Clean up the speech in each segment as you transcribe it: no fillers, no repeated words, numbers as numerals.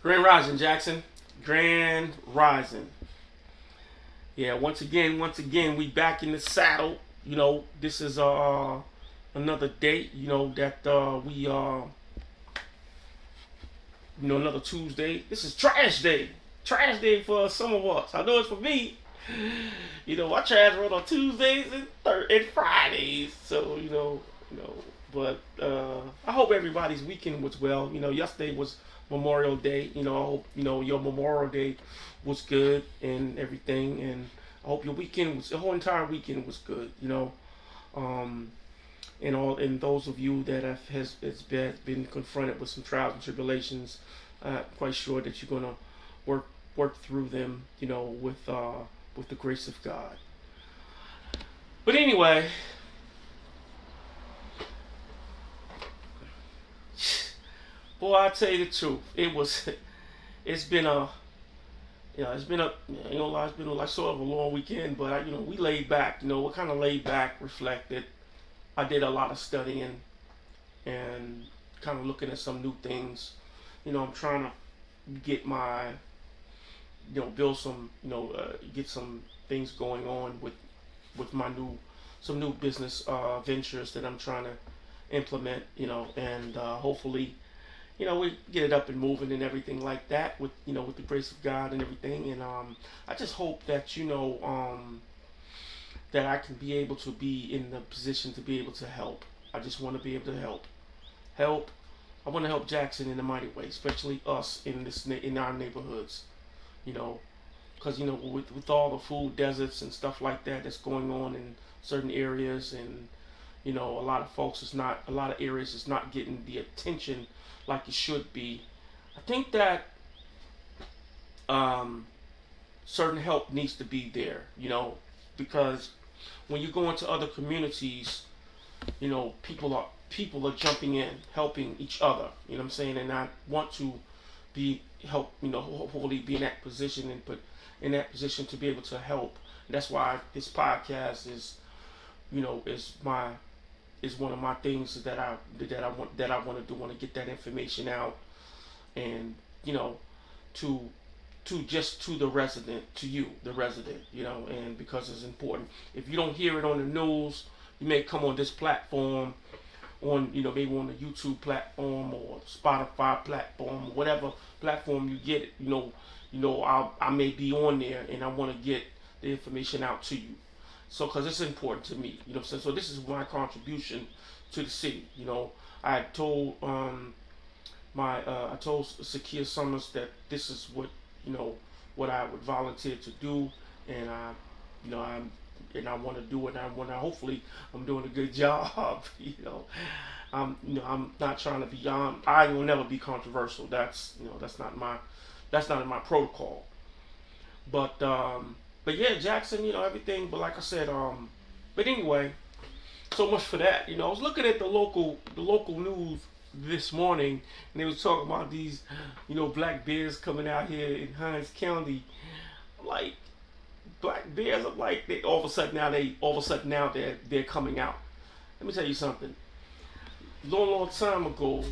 Grand Rising, Jackson. Grand Rising. Yeah, once again, we back in the saddle. This is another date. That another Tuesday. This is trash day. Trash day for some of us. I know it's for me. I trash run on Tuesdays and Fridays. So but I hope everybody's weekend was well. Yesterday was Memorial Day. I hope your Memorial Day was good and everything, and I hope your weekend was the whole entire weekend was good. Um, and those of you that been confronted with some trials and tribulations, I'm quite sure that you're gonna work work through them. With the grace of God. But anyway, boy, I tell you the truth, it's been a it's been a you know it's been like sort of a long weekend, but we laid back. We're kind of laid back, reflected. I did a lot of studying and kind of looking at some new things. I'm trying to get my build some get some things going on with my new some new business ventures that I'm trying to implement. And hopefully we get it up and moving and everything like that with the grace of God and everything. And I just hope that that I can be able to be in the position to be able to help. I just want to be able to help. I want to help Jackson in a mighty way, especially us in our neighborhoods. You know, because with all the food deserts and stuff like that that's going on in certain areas, and a lot of areas is not getting the attention like it should be. I think that um, certain help needs to be there. Because when you go into other communities, people are jumping in, helping each other. You know what I'm saying? And I want to be help. Hopefully be in that position and put in that position to be able to help. And that's why this podcast is one of my things that I want to do. Want to get that information out, and to to the resident, to you, the resident, and because it's important. If you don't hear it on the news, you may come on this platform, on maybe on the YouTube platform or Spotify platform, or whatever platform you get it. I may be on there, and I want to get the information out to you. So, because it's important to me, what I'm saying. So this is my contribution to the city. I told I told Sakia Summers that this is you know what I would volunteer to do, and I want to do it. And I want to hopefully I'm doing a good job. I'm not trying to be. I will never be controversial. That's not in my protocol. But yeah, Jackson, everything. But like I said, but anyway, so much for that. I was looking at the local news this morning, and they was talking about these, black bears coming out here in Hinds County. I'm like, black bears. I'm like, they all of a sudden now they're coming out. Let me tell you something. Long time ago,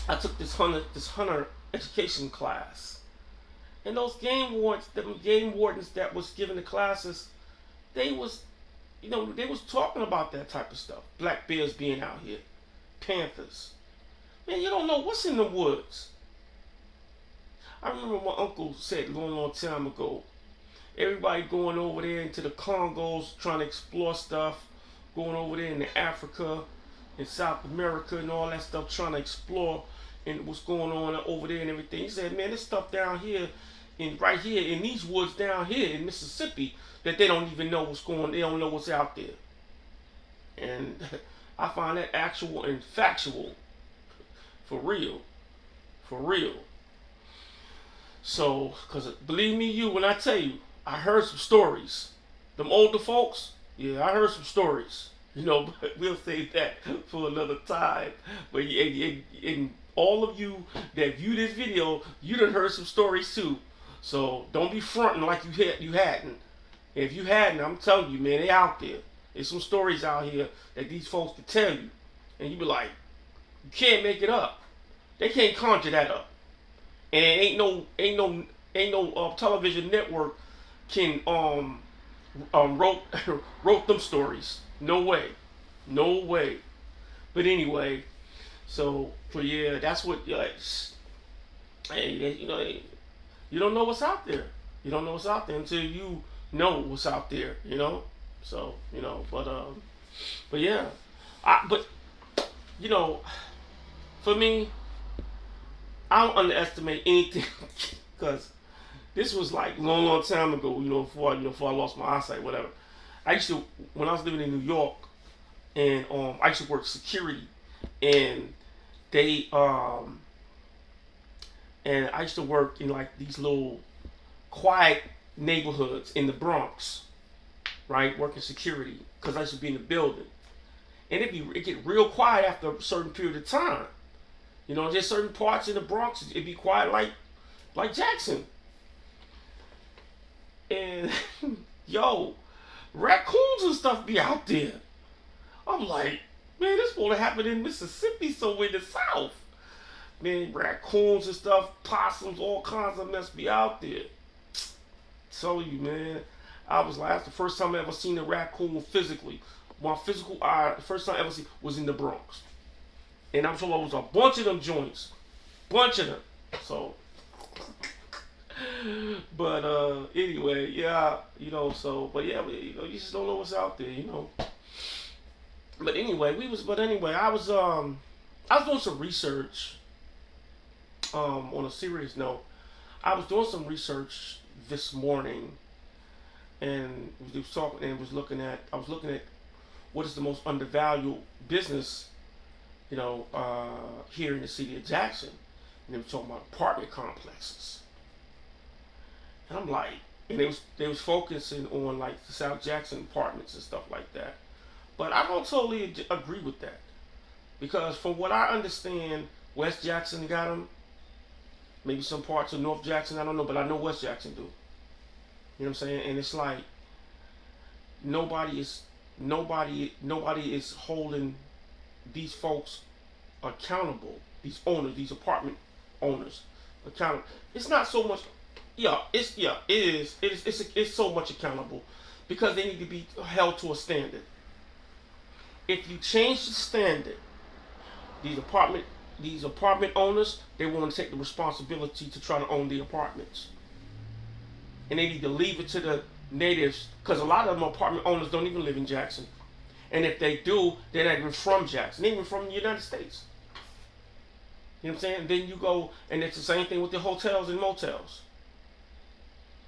I took this hunter education class, and those game wardens that was giving the classes, they was they was talking about that type of stuff. Black bears being out here, panthers. Man, you don't know what's in the woods. I remember my uncle said long time ago, everybody going over there into the Congos trying to explore stuff, going over there into Africa and South America and all that stuff, trying to explore and what's going on over there and everything. He said, man, this stuff down here, right here in these woods down here in Mississippi, that they don't even know what's going. They don't know what's out there, and I find that actual and factual, for real, for real. So, because believe me, when I tell you, I heard some stories. Them older folks, yeah, I heard some stories. But we'll save that for another time. But and all of you that view this video, you done heard some stories too. So don't be fronting like you hadn't. If you hadn't, I'm telling you, man, they out there. There's some stories out here that these folks can tell you, and you be like, you can't make it up. They can't conjure that up. and ain't no television network can wrote wrote them stories. No way, no way. But anyway, but yeah, that's what like. Hey, you don't know what's out there. You don't know what's out there until you know what's out there. But yeah, but you know, for me, I don't underestimate anything because this was like long time ago. Before I lost my eyesight, whatever. I used to when I was living in New York, and I used to work security, and they and I used to work in like these little quiet neighborhoods in the Bronx, right? Working security because I used to be in the building, and it get real quiet after a certain period of time. There's certain parts in the Bronx it'd be quiet like Jackson, and yo, raccoons and stuff be out there. I'm like, man, this supposed to happen in Mississippi, somewhere in the South. Man, raccoons and stuff, possums, all kinds of mess be out there. Tell you, man. I was like, that's the first time I ever seen a raccoon physically. My physical eye, the first time I ever seen was in the Bronx. And I'm sure there was a bunch of them joints. Bunch of them. So, but anyway, yeah, but yeah, you just don't know what's out there. But anyway, I was doing some research. On a serious note, I was doing some research this morning, and I was looking at what is the most undervalued business, here in the city of Jackson, and they were talking about apartment complexes, and I'm like, and they was focusing on like the South Jackson apartments and stuff like that, but I don't totally agree with that because from what I understand, West Jackson got them. Maybe some parts of North Jackson, I don't know, but I know West Jackson do. You know what I'm saying? And it's like nobody is holding these folks accountable. These owners, these apartment owners, accountable. It's not so much. It is. It's so much accountable because they need to be held to a standard. If you change the standard, these apartment owners, they want to take the responsibility to try to own the apartments. And they need to leave it to the natives, because a lot of them apartment owners don't even live in Jackson. And if they do, they're not even from Jackson. They're even from the United States. You know what I'm saying? And then you go, and it's the same thing with the hotels and motels.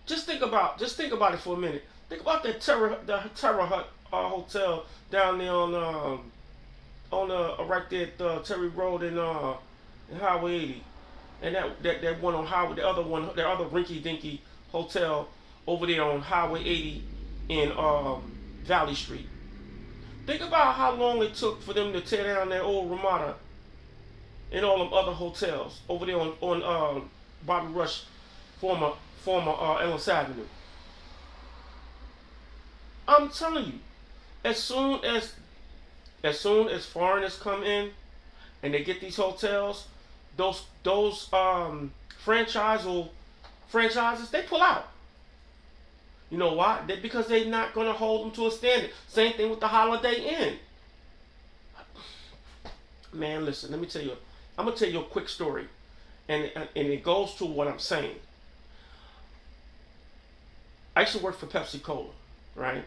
Just think about it for a minute. Think about the Terra Hut hotel down there on right there at Terry Road and Highway 80, and that one on Highway, the other rinky dinky hotel over there on Highway 80 in Valley Street. Think about how long it took for them to tear down that old Ramada and all them other hotels over there on Bobby Rush, former Ellis Avenue. I'm telling you, as soon as foreigners come in and they get these hotels, those franchises, they pull out. You know why? Because they're not going to hold them to a standard. Same thing with the Holiday Inn. Man, listen, let me tell you. I'm going to tell you a quick story. And it goes to what I'm saying. I used to work for Pepsi Cola, right?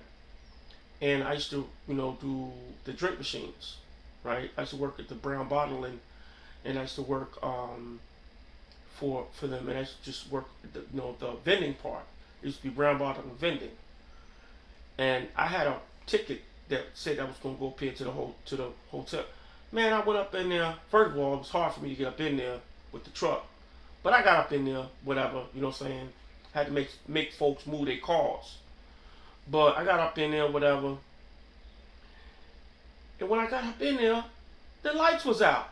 And I used to, do the drink machines, right? I used to work at the Brown Bottling, and I used to work for them, and I used to just work the vending part. It used to be Brown Bottling vending, and I had a ticket that said I was going to go up here to the hotel. Man, I went up in there. First of all, it was hard for me to get up in there with the truck, but I got up in there, whatever, you know what I'm saying? Had to make folks move their cars. But I got up in there, whatever. And when I got up in there, the lights was out.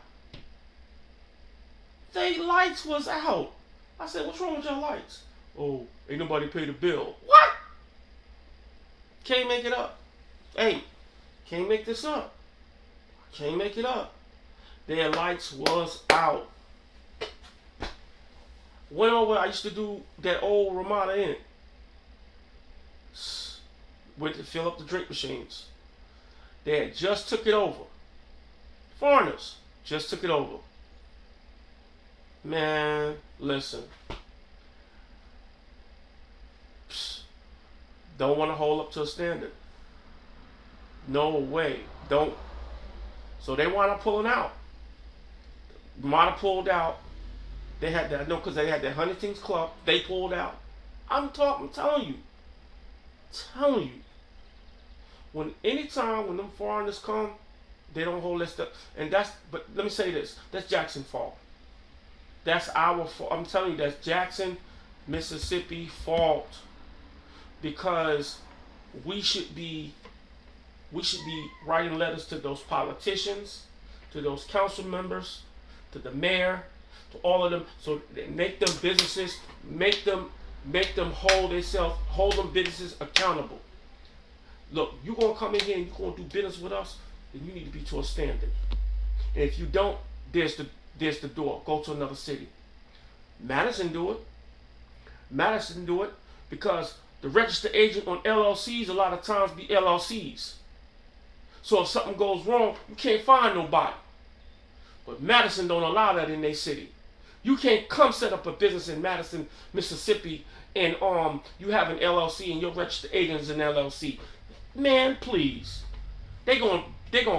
The lights was out. I said, what's wrong with your lights? Oh, ain't nobody paid the bill. What? Can't make it up. Hey, can't make this up. Can't make it up. Their lights was out. Went over. I used to do that old Ramada Inn. Went to fill up the drink machines. They had just took it over. Foreigners just took it over. Man, listen. Don't want to hold up to a standard. No way. Don't. So they wound up pulling out. Ramada pulled out. They had that. No, because they had that Huntington's Club. They pulled out. I'm telling you. Telling you. Anytime when them foreigners come, they don't hold that stuff. And but let me say this. That's Jackson's fault. That's our fault. I'm telling you, that's Jackson, Mississippi fault. Because we should be writing letters to those politicians, to those council members, to the mayor, to all of them, so they make them businesses, make them hold them businesses accountable. Look, you're gonna come in here and you're gonna do business with us, then you need to be to a standard. And if you don't, there's the door. Go to another city. Madison do it because the registered agent on LLCs a lot of times be LLCs. So if something goes wrong, you can't find nobody. But Madison don't allow that in their city. You can't come set up a business in Madison, Mississippi, and you have an LLC and your registered agent is an LLC. Man, please. They're gonna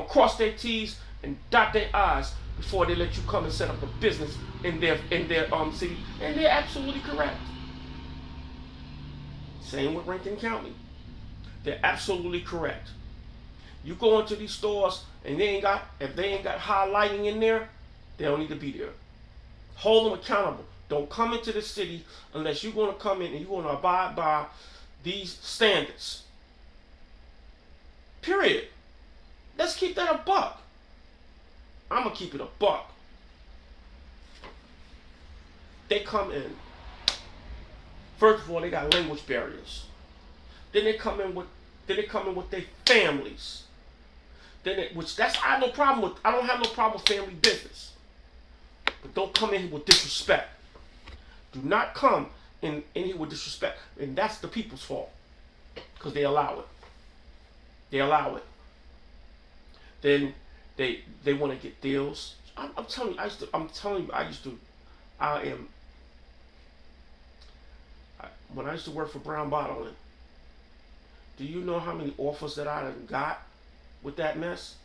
cross their T's and dot their I's before they let you come and set up a business in their city. And they're absolutely correct. Same with Rankin County. They're absolutely correct. You go into these stores and if they ain't got high lighting in there, they don't need to be there. Hold them accountable. Don't come into the city unless you're going to come in and you're going to abide by these standards. Period. Let's keep that a buck. I'm going to keep it a buck. They come in. First of all, they got language barriers. Then they come in with their families. I have no problem with. I don't have no problem with family business. But don't come in here with disrespect. Do not come in here with disrespect. And that's the people's fault. Because they allow it. They allow it. Then they want to get deals. I'm telling you, when I used to work for Brown Bottling, do you know how many offers that I done got with that mess?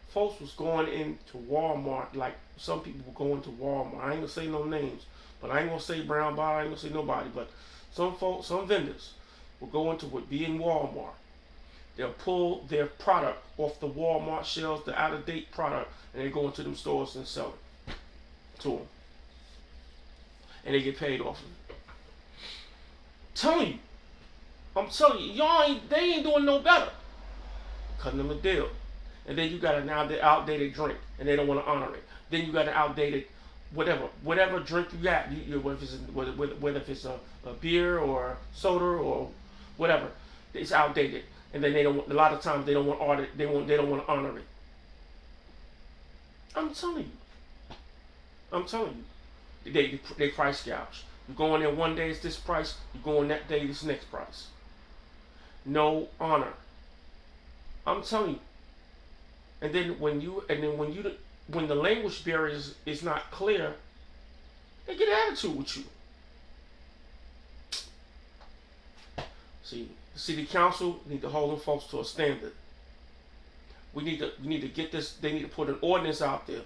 Folks was going into Walmart, like some people were going to Walmart. I ain't gonna say no names, but I ain't gonna say Brown Bottle, I ain't gonna say nobody, but some vendors will go into what be in Walmart. They'll pull their product off the Walmart shelves, the out-of-date product, and they go into them stores and sell it to them. And they get paid off of it. I'm telling you, they ain't doing no better. Cutting them a deal. And then you got an outdated drink, and they don't want to honor it. Then you got an outdated whatever drink you got, whether it's a beer or soda or whatever, it's outdated. And then a lot of times they don't want to honor it. I'm telling you. They price gouge. You go in there one day it's this price, you go in that day this next price. No honor. I'm telling you. And then when the language barrier is not clear, they get attitude with you. See, the city council need to hold them folks to a standard. We need to get this. They need to put an ordinance out there.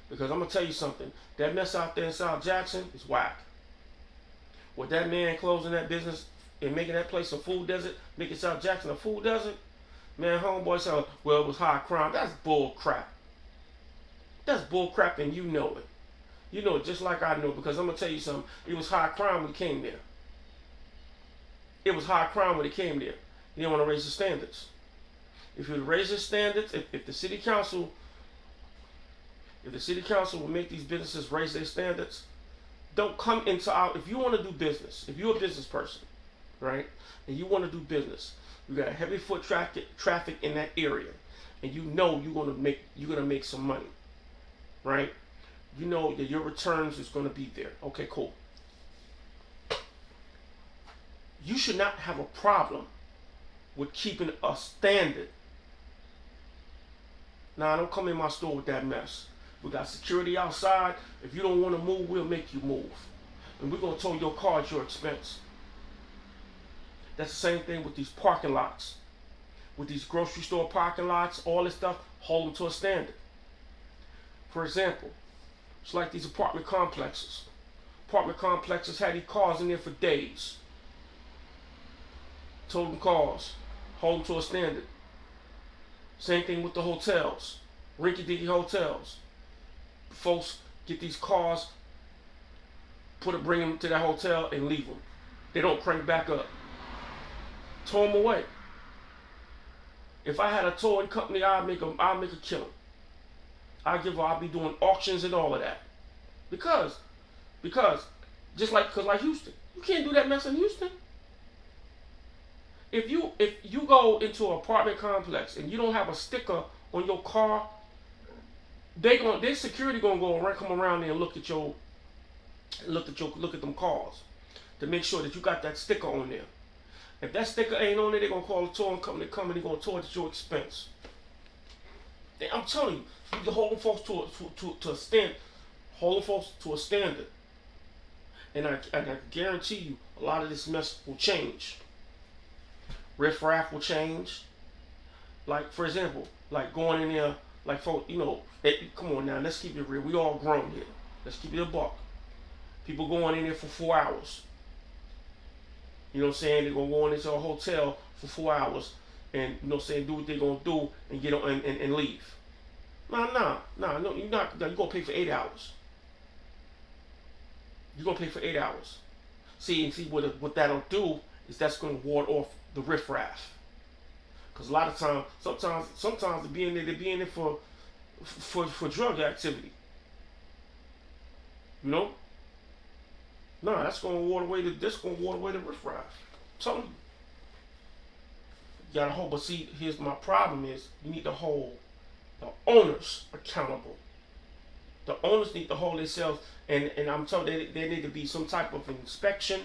Because I'm gonna tell you something. That mess out there in South Jackson is whack. With that man closing that business and making that place a food desert, making South Jackson a food desert, man, homeboy said, well, it was high crime. That's bull crap. That's bull crap, and you know it. You know it just like I know, because I'm gonna tell you something. It was high crime when he came there. It was high crime when he came there. He didn't want to raise the standards. If you raise the standards, if the city council will make these businesses raise their standards, don't come into if you want to do business, if you're a business person, right, and you want to do business, you got a heavy foot traffic in that area, and you know you're gonna make some money, right? you know that your returns is going to be there. Okay, cool. You should not have a problem with keeping a standard. Now, don't come in my store with that mess. We got security outside. If you don't want to move, we'll make you move. And we're going to tow your car at your expense. That's the same thing with these parking lots. With these grocery store parking lots, all this stuff, hold them to a standard. For example, it's like these apartment complexes. Apartment complexes had these cars in there for days. Tow them cars, hold them to a standard. Same thing with the hotels, rinky-dinky hotels. Folks get these cars, bring them to that hotel and leave them. They don't crank back up. Tow them away. If I had a towing company, I'd make a killing. I'd be doing auctions and all of that. Because like Houston, you can't do that mess in Houston. If you go into an apartment complex and you don't have a sticker on your car, their security gonna come around there and look at them cars to make sure that you got that sticker on there. If that sticker ain't on there, they're gonna call the towing company to come and they're gonna tow it at your expense. I'm telling you, you need to hold them folks to a stand, hold them folks to a standard, and I guarantee you, a lot of this mess will change. Riff-raff will change. Like, for example, like going in there, like, folks, come on now, let's keep it real. We all grown here. Let's keep it a buck. People going in there for 4 hours. You know what I'm saying? They're going to go into a hotel for 4 hours and, you know what I'm saying, do what they're going to do and get on and leave. No, you're not. You're going to pay for 8 hours. You're going to pay for 8 hours. See what that'll do is that's going to ward off the riffraff. Because a lot of times, sometimes they're being there for drug activity. You know? No, that's going to ward away the riffraff. I'm telling you. You gotta hold, but see, here's my problem is you need to hold the owners accountable. The owners need to hold themselves, and I'm telling you, there need to be some type of inspection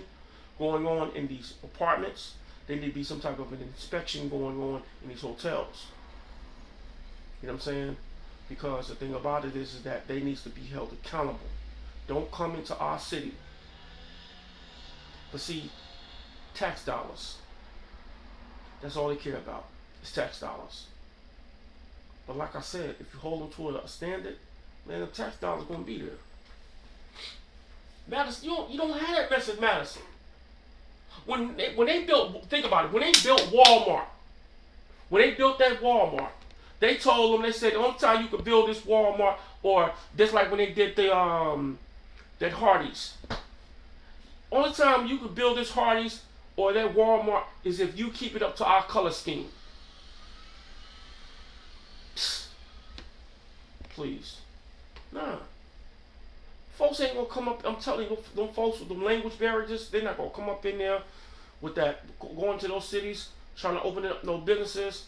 going on in these apartments. There need to be some type of an inspection going on in these hotels. You know what I'm saying? Because the thing about it is that they need to be held accountable. Don't come into our city. But see, tax dollars. That's all they care about. It's tax dollars. But like I said, if you hold them to a standard, man, the tax dollars are gonna be there. Madison, you don't have that mess in Madison. When they built, think about it, when they built Walmart, when they built that Walmart, they told them, they said, the only time you could build this Walmart, or just like when they did that Hardee's. Only time you could build this Hardee's or that Walmart is if you keep it up to our color scheme. Psst. Please. Nah. Folks ain't gonna come up, I'm telling you, them folks with them language barriers, they're not gonna come up in there with that, going to those cities, trying to open up no businesses,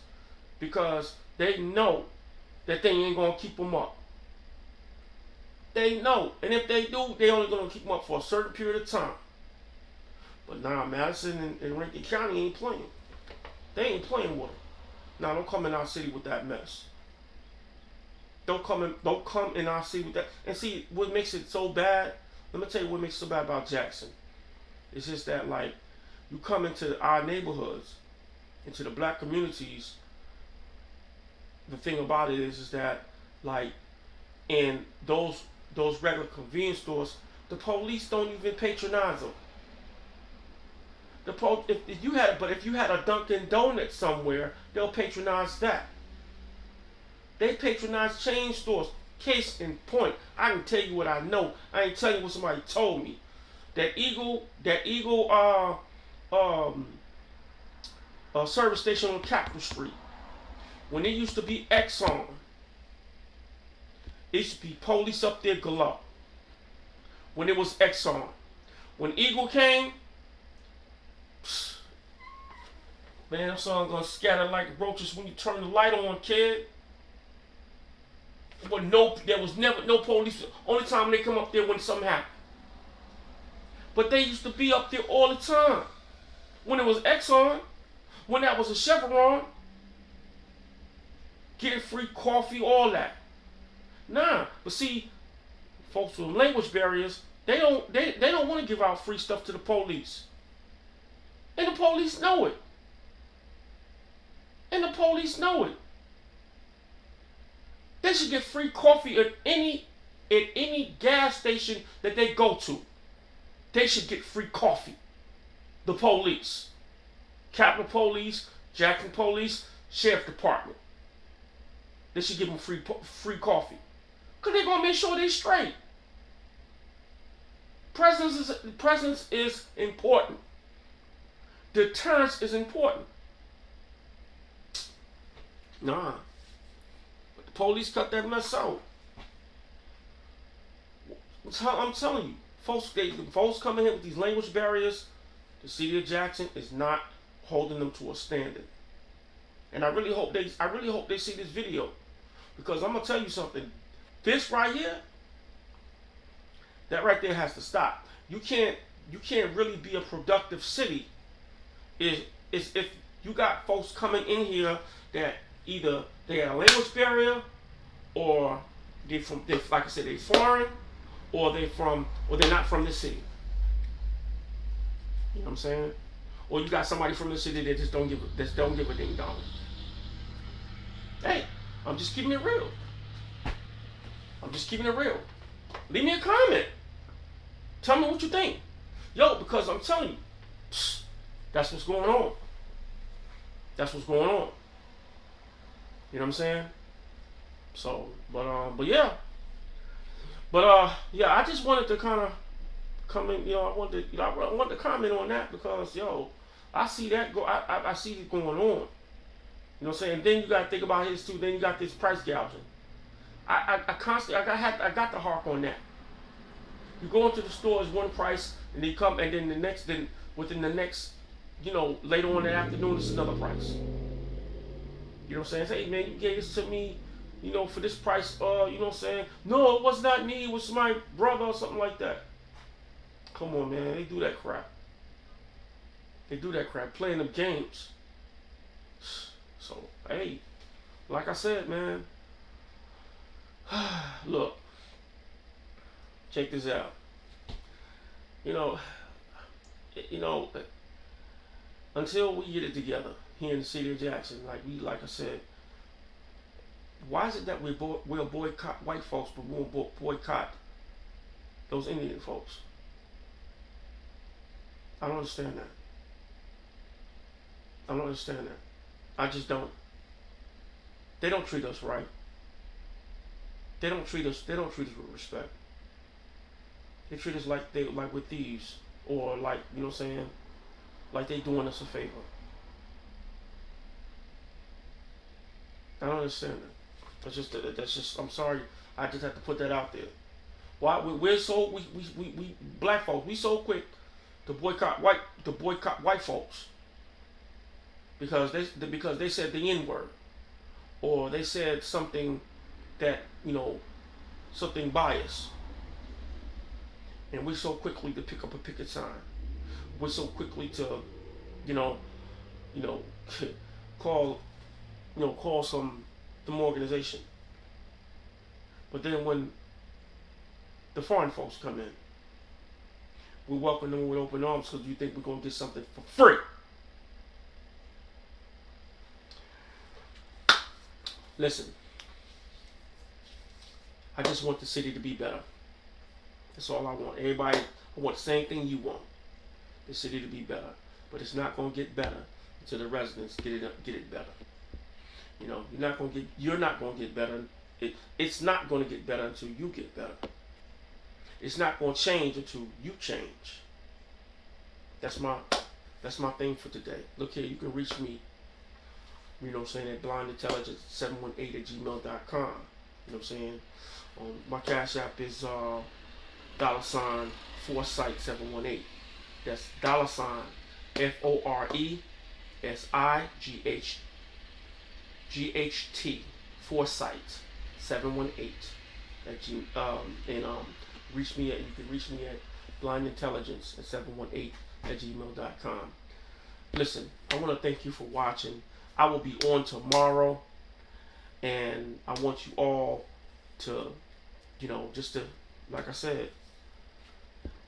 because they know that they ain't gonna keep them up. They know, and if they do, they only gonna keep them up for a certain period of time. But now Madison and Rankin County ain't playing. They ain't playing with them. Now don't come in our city with that mess. Don't come in our city with that. And see, what makes it so bad, let me tell you what makes it so bad about Jackson. It's just that, like, you come into our neighborhoods, into the black communities, the thing about it is that, like, in those regular convenience stores, the police don't even patronize them. If you had a Dunkin' Donuts somewhere, they'll patronize that. They patronize chain stores. Case in point, I can tell you what I know. I ain't telling you what somebody told me. That Eagle service station on Capitol Street, when it used to be Exxon, it used to be police up there galore. When it was Exxon, when Eagle came, man, that song gonna scatter like roaches when you turn the light on, kid. But there was never no police. Only time they come up there when something happened. But they used to be up there all the time. When it was Exxon, when that was a Chevron, getting free coffee, all that. Nah, but see, folks with language barriers, they don't want to give out free stuff to the police. And the police know it. And the police know it. They should get free coffee at any gas station that they go to. They should get free coffee. The police. Capitol Police, Jackson Police, Sheriff Department. They should give them free coffee. Because they're going to make sure they're straight. Presence is important. Deterrence is important. Nah. But the police cut that mess out. I'm telling you, folks coming in with these language barriers, the city of Jackson is not holding them to a standard. And I really hope they see this video. Because I'm gonna tell you something. This right here, that right there has to stop. You can't really be a productive city is if you got folks coming in here that either they have a language barrier, or they like I said, they foreign, or they're not from this city. You know what I'm saying? Or you got somebody from the city that just don't give a ding dong. Hey, I'm just keeping it real. I'm just keeping it real. Leave me a comment. Tell me what you think. Yo, because I'm telling you, that's what's going on. That's what's going on. You know what I'm saying? So, but yeah. But yeah, I just wanted to kind of come in, I wanted to comment on that because, I see that I see it going on. You know what I'm saying? And then you got to think about his too. Then you got this price gouging. I got to harp on that. You go into the store is one price, and they come, and then within the next, later on in the afternoon, it's another price. You know what I'm saying? Say, hey man, you gave this to me, for this price. You know what I'm saying? No, it was not me. It was my brother or something like that. Come on, man. They do that crap. They do that crap, playing them games. So, hey, like I said, man, look, check this out. Until we get it together here in the city of Jackson, like I said, why is it that we'll boycott white folks, but we won't boycott those Indian folks? I don't understand that. I don't understand that. I just don't. They don't treat us right. They don't treat us with respect. They treat us like we're thieves, or like, you know what I'm saying, like they doing us a favor. I don't understand that. That's just I'm sorry. I just have to put that out there. Why we black folks, we so quick to boycott white folks because they said the N-word, or they said something that, something biased. And we're so quickly to pick up a picket sign. We're so quickly to, call some organization. But then when the foreign folks come in, we welcome them with open arms because you think we're going to get something for free. Listen, I just want the city to be better. That's all I want. Everybody, I want the same thing you want. The city to be better. But it's not going to get better until the residents get it better. You're not going to get better. It's not going to get better until you get better. It's not going to change until you change. That's my thing for today. Look here, you can reach me, at blindintelligence718@gmail.com. You know what I'm saying? My cash app is $Foresight718. That's $FORESIGHT Foresight 718 at G and reach me at you can reach me at blindintelligence at 718 at gmail.com. Listen, I want to thank you for watching. I will be on tomorrow, and I want you all to, just to, like I said,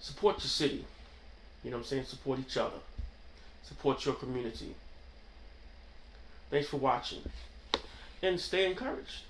support your city. You know what I'm saying? Support each other. Support your community. Thanks for watching. And stay encouraged.